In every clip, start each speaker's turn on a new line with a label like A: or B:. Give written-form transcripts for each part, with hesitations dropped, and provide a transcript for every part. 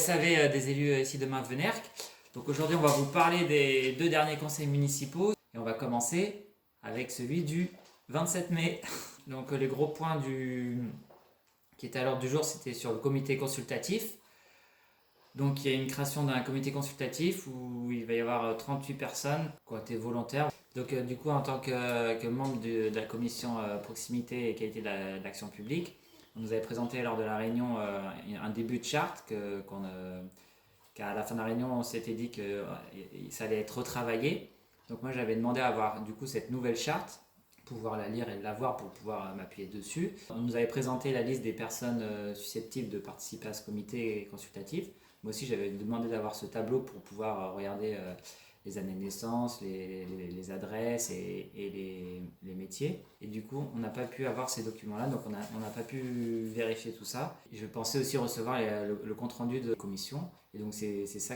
A: SAV des élus ici de Mainvenherck. Donc aujourd'hui, on va vous parler des 2 derniers conseils municipaux et on va commencer avec celui du 27 mai. Donc les gros points qui étaient à l'ordre du jour, c'était sur le comité consultatif. Donc il y a une création d'un comité consultatif où il va y avoir 38 personnes qui ont été volontaires. Donc du coup, en tant que membre de la commission proximité et qualité de l'action publique, on nous avait présenté lors de la réunion un début de charte qu'à la fin de la réunion, on s'était dit que ça allait être retravaillé. Donc moi, j'avais demandé à avoir du coup cette nouvelle charte, pouvoir la lire et la voir pour pouvoir m'appuyer dessus. On nous avait présenté la liste des personnes susceptibles de participer à ce comité consultatif. Moi aussi, j'avais demandé d'avoir ce tableau pour pouvoir regarder les années de naissance, les adresses et les métiers. Et du coup, on n'a pas pu avoir ces documents-là, donc on n'a pas pu vérifier tout ça. Et je pensais aussi recevoir le compte-rendu de la commission. Et donc c'est ça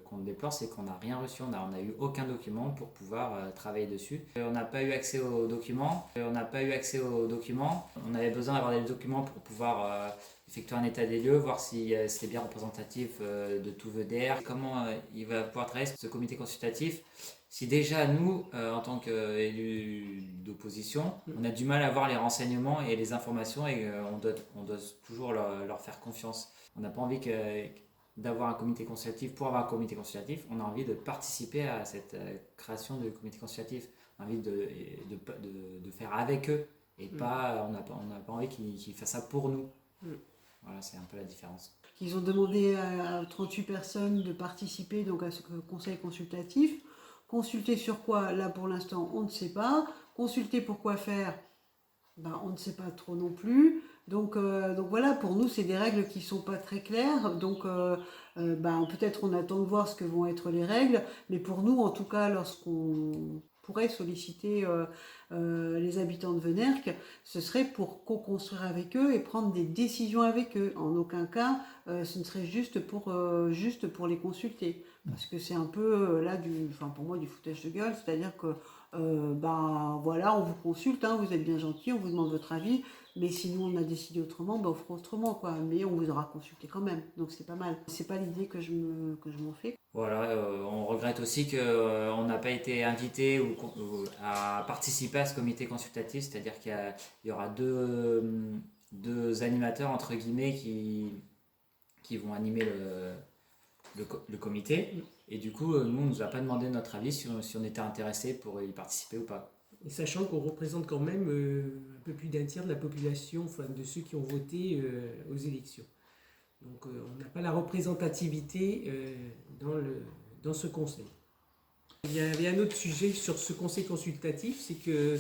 A: qu'on déplore, c'est qu'on n'a rien reçu, on n'a eu aucun document pour pouvoir travailler dessus. On n'a pas eu accès aux documents. On avait besoin d'avoir des documents pour pouvoir effectuer un état des lieux, voir si c'était bien représentatif de tout VDR. Comment il va pouvoir travailler ce comité consultatif si déjà nous, en tant qu'élus d'opposition, on a du mal à avoir les renseignements et les informations et on doit toujours leur faire confiance. On n'a pas envie d'avoir un comité consultatif pour avoir un comité consultatif, on a envie de participer à cette création de comité consultatif. On a envie de faire avec eux et pas, on n'a pas envie qu'ils fassent ça pour nous. Voilà, c'est un peu la différence.
B: Ils ont demandé à 38 personnes de participer donc à ce conseil consultatif. Consulter sur quoi? Là, pour l'instant, on ne sait pas. Consulter pour quoi faire? On ne sait pas trop non plus. Donc voilà, pour nous, c'est des règles qui ne sont pas très claires. Donc peut-être on attend de voir ce que vont être les règles. Mais pour nous, en tout cas, lorsqu'on pourrait solliciter les habitants de Venherck, ce serait pour co-construire avec eux et prendre des décisions avec eux. En aucun cas, ce ne serait juste pour les consulter. Parce que c'est un peu pour moi du foutage de gueule, c'est-à-dire que voilà, on vous consulte, hein, vous êtes bien gentil, on vous demande votre avis, mais si nous on a décidé autrement, on fera autrement, quoi. Mais on vous aura consulté quand même, donc c'est pas mal. C'est pas l'idée que je m'en fais.
A: Voilà, on regrette aussi qu'on n'a pas été invité à participer à ce comité consultatif, c'est-à-dire qu'il y aura deux animateurs entre guillemets qui vont animer le comité. Et du coup, nous, on ne nous a pas demandé notre avis si on était intéressé pour y participer ou pas.
C: Et sachant qu'on représente quand même un peu plus d'un tiers de la population, enfin de ceux qui ont voté aux élections. Donc on n'a pas la représentativité dans ce conseil. Il y avait un autre sujet sur ce conseil consultatif, c'est que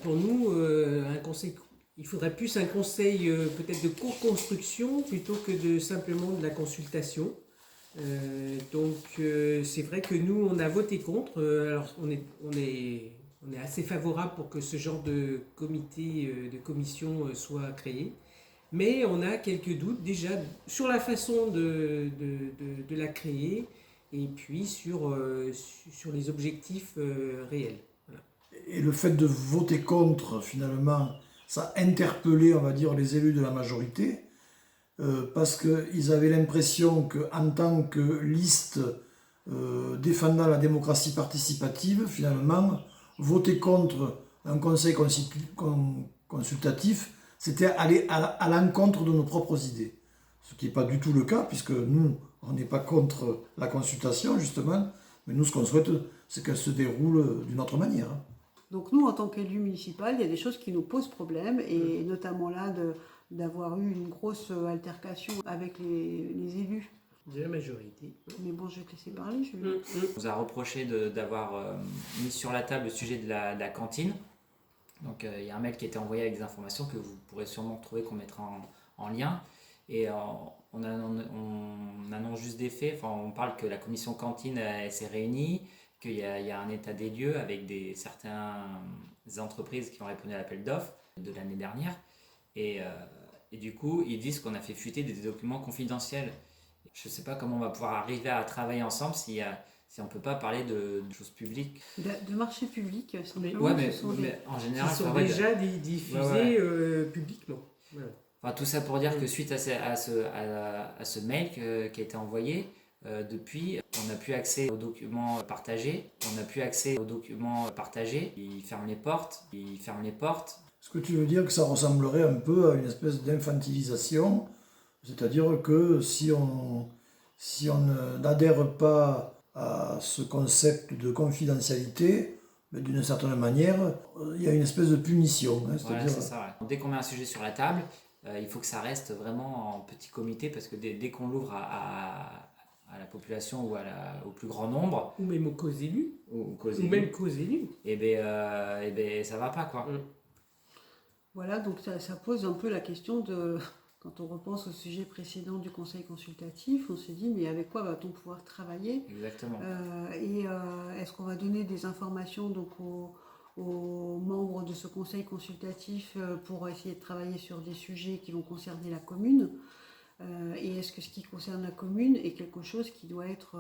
C: pour nous, il faudrait plus un conseil peut-être de co-construction plutôt que simplement de la consultation. C'est vrai que nous, on a voté contre. Alors on est assez favorable pour que ce genre de comité, de commission soit créé. Mais on a quelques doutes déjà sur la façon de la créer et puis sur les objectifs réels. Voilà.
D: Et le fait de voter contre, finalement, ça a interpellé, on va dire, les élus de la majorité parce qu'ils avaient l'impression qu'en tant que liste défendant la démocratie participative, finalement, voter contre un conseil consultatif, c'était aller à l'encontre de nos propres idées. Ce qui n'est pas du tout le cas, puisque nous, on n'est pas contre la consultation, justement, mais nous, ce qu'on souhaite, c'est qu'elle se déroule d'une autre manière.
B: Donc nous, en tant qu'élus municipaux, il y a des choses qui nous posent problème, et notamment là, d'avoir eu une grosse altercation avec les élus.
C: De la majorité.
B: Mais bon, je vais te laisser parler, Julien.
A: On nous a reproché d'avoir mis sur la table le sujet de la cantine. Donc il y a un mail qui a été envoyé avec des informations que vous pourrez sûrement trouver, qu'on mettra en lien. Et on annonce juste des faits. Enfin, on parle que la commission cantine s'est réunie, qu'il y a un état des lieux avec certaines entreprises qui ont répondu à l'appel d'offres de l'année dernière. Et du coup, ils disent qu'on a fait fuiter des documents confidentiels. Je ne sais pas comment on va pouvoir arriver à travailler ensemble si on ne peut pas parler de choses publiques.
B: De marché public,
A: mais en général,
C: qui sont déjà diffusés publiquement. Voilà.
A: Enfin, tout ça pour dire que suite à ce mail qui a été envoyé, depuis, on n'a plus accès aux documents partagés. Ils ferment les portes.
D: Est-ce que tu veux dire que ça ressemblerait un peu à une espèce d'infantilisation? C'est-à-dire que si on n'adhère pas à ce concept de confidentialité, mais d'une certaine manière, il y a une espèce de punition.
A: Voilà,
D: C'est-à-dire,
A: c'est ça. Ouais. Dès qu'on met un sujet sur la table, il faut que ça reste vraiment en petit comité parce que dès qu'on l'ouvre à la population ou au plus grand nombre,
C: Ou même aux causes élues.
A: ou qu'aux
C: Ou
A: élus,
C: même causes élues.
A: ça va pas quoi.
B: Voilà, donc ça pose un peu la question de, quand on repense au sujet précédent du conseil consultatif, on se dit mais avec quoi va-t-on pouvoir travailler?
A: Exactement.
B: Est-ce qu'on va donner des informations donc aux membres de ce conseil consultatif pour essayer de travailler sur des sujets qui vont concerner la commune? Et est-ce que ce qui concerne la commune est quelque chose qui doit être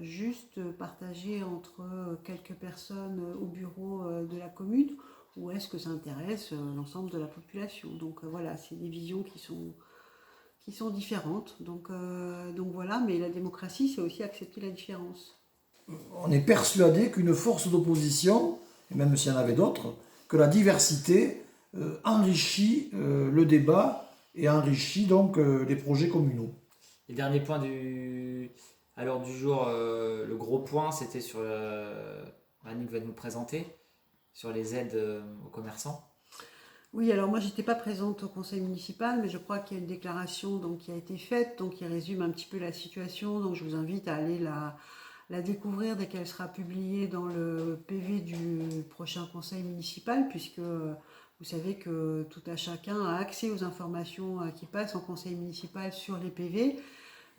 B: juste partagé entre quelques personnes au bureau de la commune, ou est-ce que ça intéresse l'ensemble de la population? Donc voilà, c'est des visions qui sont différentes. Donc voilà, mais la démocratie, c'est aussi accepter la différence.
D: on est persuadé qu'une force d'opposition, et même s'il y en avait d'autres, que la diversité enrichit le débat et enrichit donc les projets communaux.
A: Les derniers points à l'heure du jour, le gros point, c'était sur Annick va nous présenter sur les aides aux commerçants.
B: Oui, alors moi j'étais pas présente au conseil municipal, mais je crois qu'il y a une déclaration donc, qui a été faite, donc qui résume un petit peu la situation. Donc je vous invite à aller la découvrir dès qu'elle sera publiée dans le PV du prochain conseil municipal, puisque vous savez que tout à chacun a accès aux informations qui passent en conseil municipal sur les PV.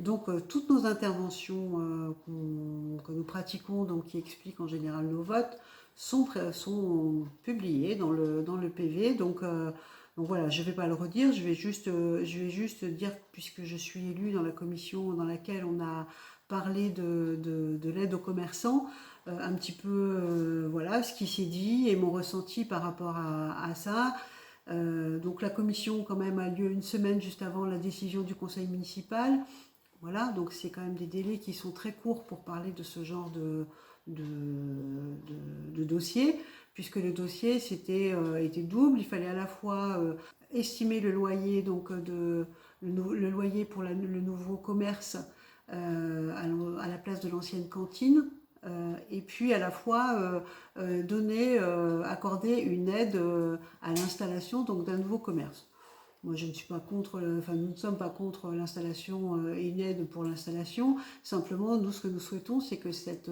B: Donc toutes nos interventions que nous pratiquons, donc qui expliquent en général nos votes, sont publiées dans le PV. Donc voilà, je ne vais pas le redire, je vais juste dire, puisque je suis élue dans la commission dans laquelle on a parlé de l'aide aux commerçants, un petit peu voilà ce qui s'est dit et mon ressenti par rapport à ça. Donc la commission quand même a lieu une semaine juste avant la décision du conseil municipal. Voilà, donc c'est quand même des délais qui sont très courts pour parler de ce genre de dossier, puisque le dossier était double. Il fallait à la fois estimer le loyer, donc le loyer pour le nouveau commerce à la place de l'ancienne cantine, et puis à la fois accorder une aide à l'installation donc d'un nouveau commerce. Moi, je ne suis pas contre, nous ne sommes pas contre l'installation et une aide pour l'installation. Simplement, nous, ce que nous souhaitons, c'est que cette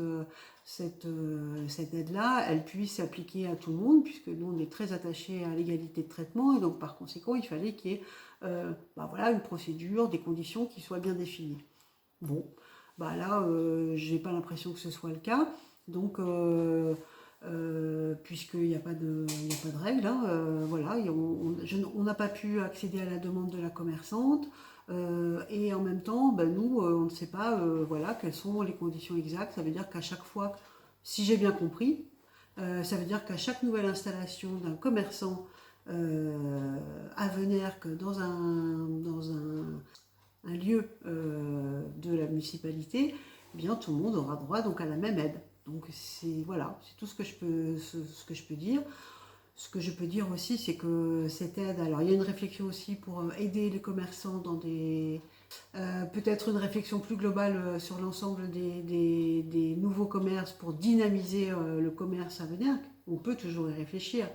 B: aide-là, elle puisse s'appliquer à tout le monde, puisque nous, on est très attachés à l'égalité de traitement, et donc par conséquent, il fallait qu'il y ait une procédure, des conditions qui soient bien définies. Bon, là, je n'ai pas l'impression que ce soit le cas, donc puisqu'il n'y a pas de règles, voilà, on n'a pas pu accéder à la demande de la commerçante, et en même temps, nous, on ne sait pas voilà, quelles sont les conditions exactes. Ça veut dire qu'à chaque fois, si j'ai bien compris, ça veut dire qu'à chaque nouvelle installation d'un commerçant à Venerque dans un lieu de la municipalité, eh bien tout le monde aura droit donc à la même aide. Donc c'est tout ce que je peux dire. Ce que je peux dire aussi, c'est que cette aide, alors il y a une réflexion aussi pour aider les commerçants dans peut-être une réflexion plus globale sur l'ensemble des nouveaux commerces pour dynamiser le commerce à venir. On peut toujours y réfléchir.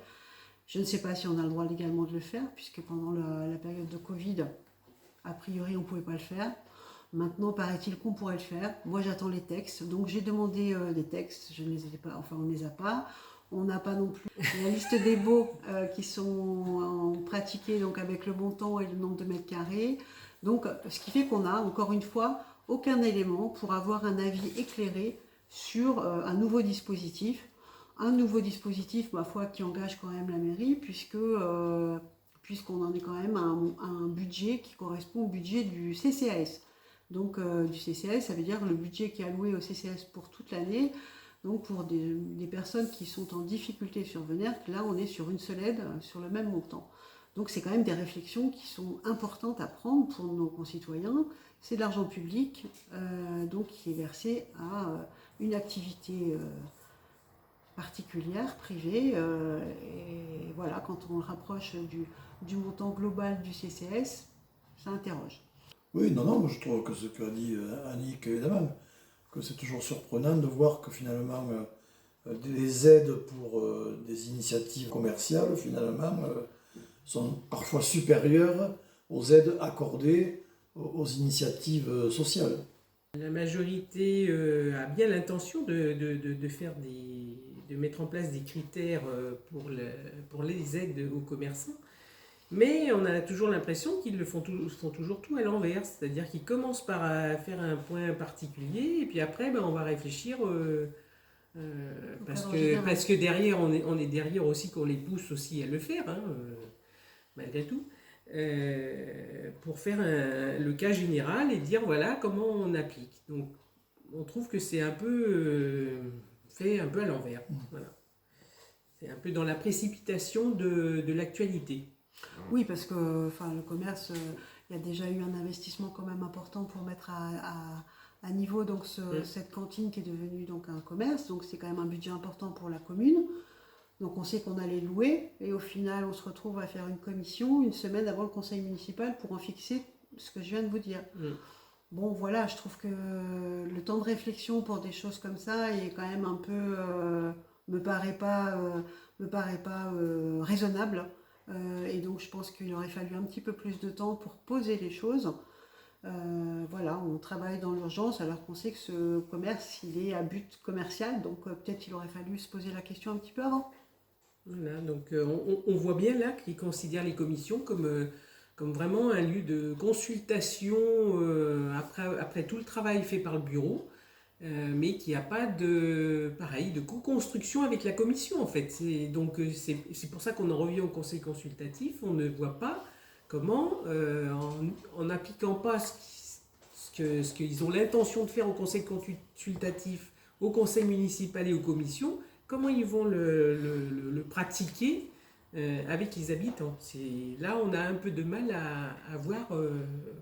B: Je ne sais pas si on a le droit légalement de le faire, puisque pendant la période de Covid, a priori on ne pouvait pas le faire. Maintenant, paraît-il qu'on pourrait le faire. Moi, j'attends les textes. Donc, j'ai demandé des textes. Je ne les ai pas, on ne les a pas. On n'a pas non plus la liste des baux qui sont pratiqués donc avec le montant et le nombre de mètres carrés. Donc, ce qui fait qu'on n'a, encore une fois, aucun élément pour avoir un avis éclairé sur un nouveau dispositif. Un nouveau dispositif, ma foi, qui engage quand même la mairie, puisqu'on en est quand même à un budget qui correspond au budget du CCAS. Donc du CCAS, ça veut dire le budget qui est alloué au CCAS pour toute l'année. Donc pour des personnes qui sont en difficulté sur Venerque, là on est sur une seule aide, sur le même montant. Donc c'est quand même des réflexions qui sont importantes à prendre pour nos concitoyens. C'est de l'argent public donc qui est versé à une activité particulière, privée. Et voilà, quand on le rapproche du montant global du CCS, ça interroge.
D: Oui, non, moi je trouve que ce qu'a dit Annick, évidemment, que c'est toujours surprenant de voir que finalement les aides pour des initiatives commerciales, finalement, sont parfois supérieures aux aides accordées aux initiatives sociales.
C: La majorité a bien l'intention de mettre en place des critères pour les aides aux commerçants, mais on a toujours l'impression qu'ils font toujours tout à l'envers, c'est-à-dire qu'ils commencent par faire un point particulier et puis après on va réfléchir parce que derrière on est derrière aussi qu'on les pousse aussi à le faire, malgré tout. Pour faire le cas général et dire voilà comment on applique. Donc on trouve que c'est un peu fait un peu à l'envers. Voilà. C'est un peu dans la précipitation de l'actualité.
B: Oui, parce que le commerce, il y a déjà eu un investissement quand même important pour mettre à niveau donc cette cantine qui est devenue donc un commerce. Donc c'est quand même un budget important pour la commune. Donc on sait qu'on allait louer et au final on se retrouve à faire une commission une semaine avant le conseil municipal pour en fixer ce que je viens de vous dire. Bon voilà, je trouve que le temps de réflexion pour des choses comme ça est quand même un peu me paraît pas raisonnable et donc je pense qu'il aurait fallu un petit peu plus de temps pour poser les choses. Voilà, on travaille dans l'urgence alors qu'on sait que ce commerce il est à but commercial, donc peut-être qu'il aurait fallu se poser la question un petit peu avant.
C: Voilà, donc on voit bien là qu'ils considèrent les commissions comme vraiment un lieu de consultation après tout le travail fait par le bureau, mais qu'il n'y a pas de co-construction avec la commission en fait. C'est pour ça qu'on en revient au conseil consultatif, on ne voit pas comment, en n'appliquant pas ce qu'ils ont l'intention de faire au conseil consultatif, au conseil municipal et aux commissions, comment ils vont le pratiquer avec les habitants. Là, on a un peu de mal à voir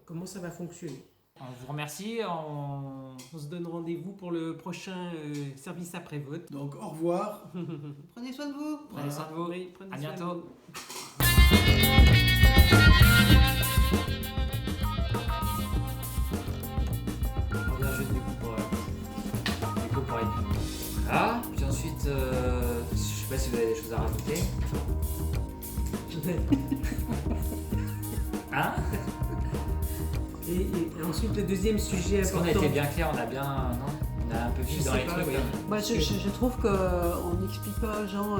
C: comment ça va fonctionner.
A: On vous remercie.
C: On se donne rendez-vous pour le prochain service après-vote.
D: Donc au revoir.
B: Prenez soin de vous.
A: Prenez soin de vous.
C: Oui, prenez
A: À
C: soin de
A: bientôt.
C: vous.
A: On revient juste du coup pour être. Voilà. Puis ensuite, je sais pas si vous avez des choses à rajouter. Hein?
C: Et ensuite, le deuxième sujet
A: Est-ce qu'on
C: important.
A: a été bien clair? On a bien. Non? On a un peu vu
C: Je
A: dans
C: sais
A: les
C: pas,
A: trucs.
C: oui.
B: Moi, je trouve qu'on n'explique pas aux gens,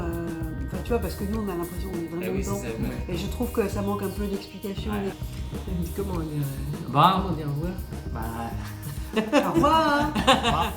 B: tu vois, parce que nous on a l'impression qu'on est
A: Eh
B: vraiment
A: oui,
B: dedans.
A: c'est ça.
B: Et je trouve que ça manque un peu d'explication.
A: Ouais.
C: Comment dire
A: Bon.
C: Comment dire au revoir
A: Bah,
B: Au revoir.
A: au revoir.